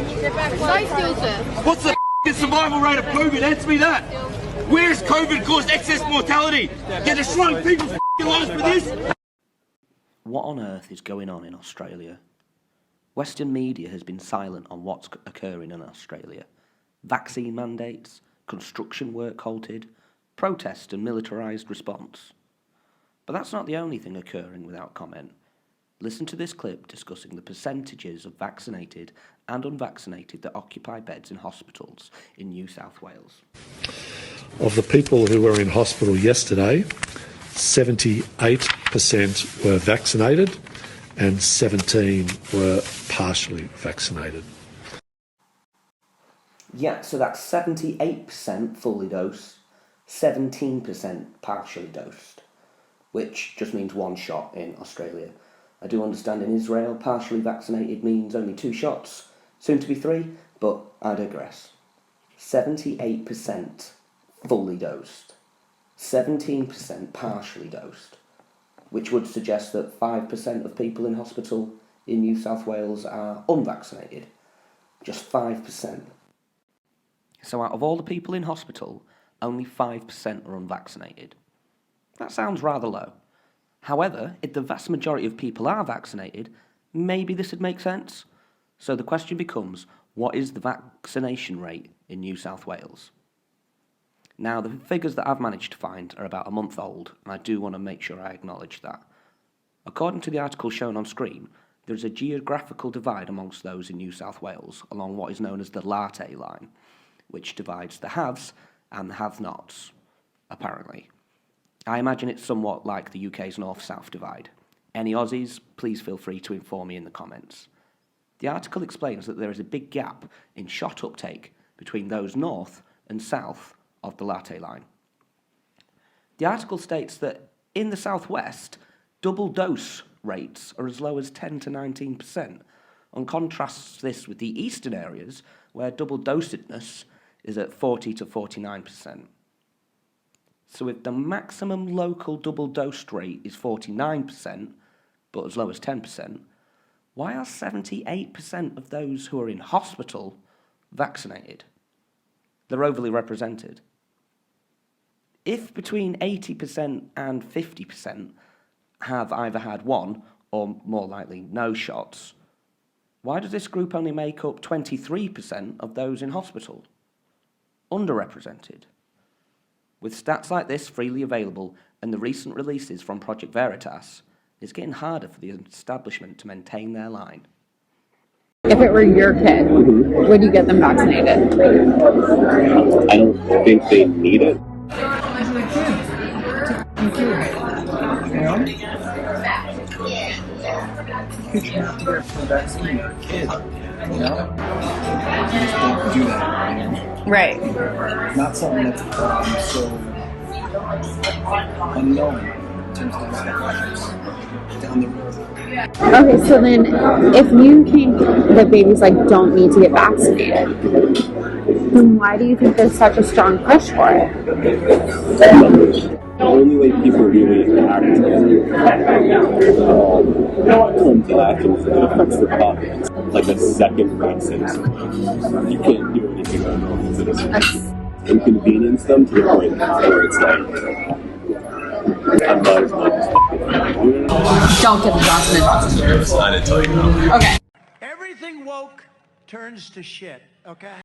Stay still, sir. What's the survival rate of COVID? Answer me that. Where's COVID caused excess mortality? You're destroying people's lives for this? What on earth is going on in Australia? Western media has been silent on what's occurring in Australia. Vaccine mandates, construction work halted, protest and militarised response. But that's not the only thing occurring without comment. Listen to this clip discussing the percentages of vaccinated and unvaccinated that occupy beds in hospitals in New South Wales. Of the people who were in hospital yesterday, 78% were vaccinated and 17 were partially vaccinated. Yeah, so that's 78% fully dosed, 17% partially dosed, which just means one shot in Australia. I do understand in Israel, partially vaccinated means only 2 shots, soon to be 3, but I digress. 78% fully dosed, 17% partially dosed, which would suggest that 5% of people in hospital in New South Wales are unvaccinated. Just 5%. So out of all the people in hospital, only 5% are unvaccinated. That sounds rather low. However, if the vast majority of people are vaccinated, maybe this would make sense. So the question becomes, what is the vaccination rate in New South Wales? Now, the figures that I've managed to find are about a month old, and I do want to make sure I acknowledge that. According to the article shown on screen, there is a geographical divide amongst those in New South Wales along what is known as the latte line, which divides the haves and the have-nots, apparently. I imagine it's somewhat like the UK's north-south divide. Any Aussies, please feel free to inform me in the comments. The article explains that there is a big gap in shot uptake between those north and south of the latte line. The article states that in the southwest, double dose rates are as low as 10 to 19%, and contrasts this with the eastern areas where double dosedness is at 40 to 49%. So if the maximum local double dosed rate is 49%, but as low as 10%, why are 78% of those who are in hospital vaccinated? They're overly represented. If between 80% and 50% have either had one or more likely no shots, why does this group only make up 23% of those in hospital? Underrepresented. With stats like this freely available and the recent releases from Project Veritas, it's getting harder for the establishment to maintain their line. If it were your kid, would you get them vaccinated? I don't think they need it. You should have to get the vaccine for a kid, you know? You just don't do that, you know? Right. Not something that's so unknown in terms of expectations down the road. Okay, so then if you think that babies don't need to get vaccinated, then why do you think there's such a strong push for it? The only way people really act come to action is if it affects the body. Like a second vaccine. You can't do anything about it. It's inconvenience them to the point where it's like, Don't get the Johnson & Johnson. I didn't tell you no. Okay. Everything woke turns to shit, okay?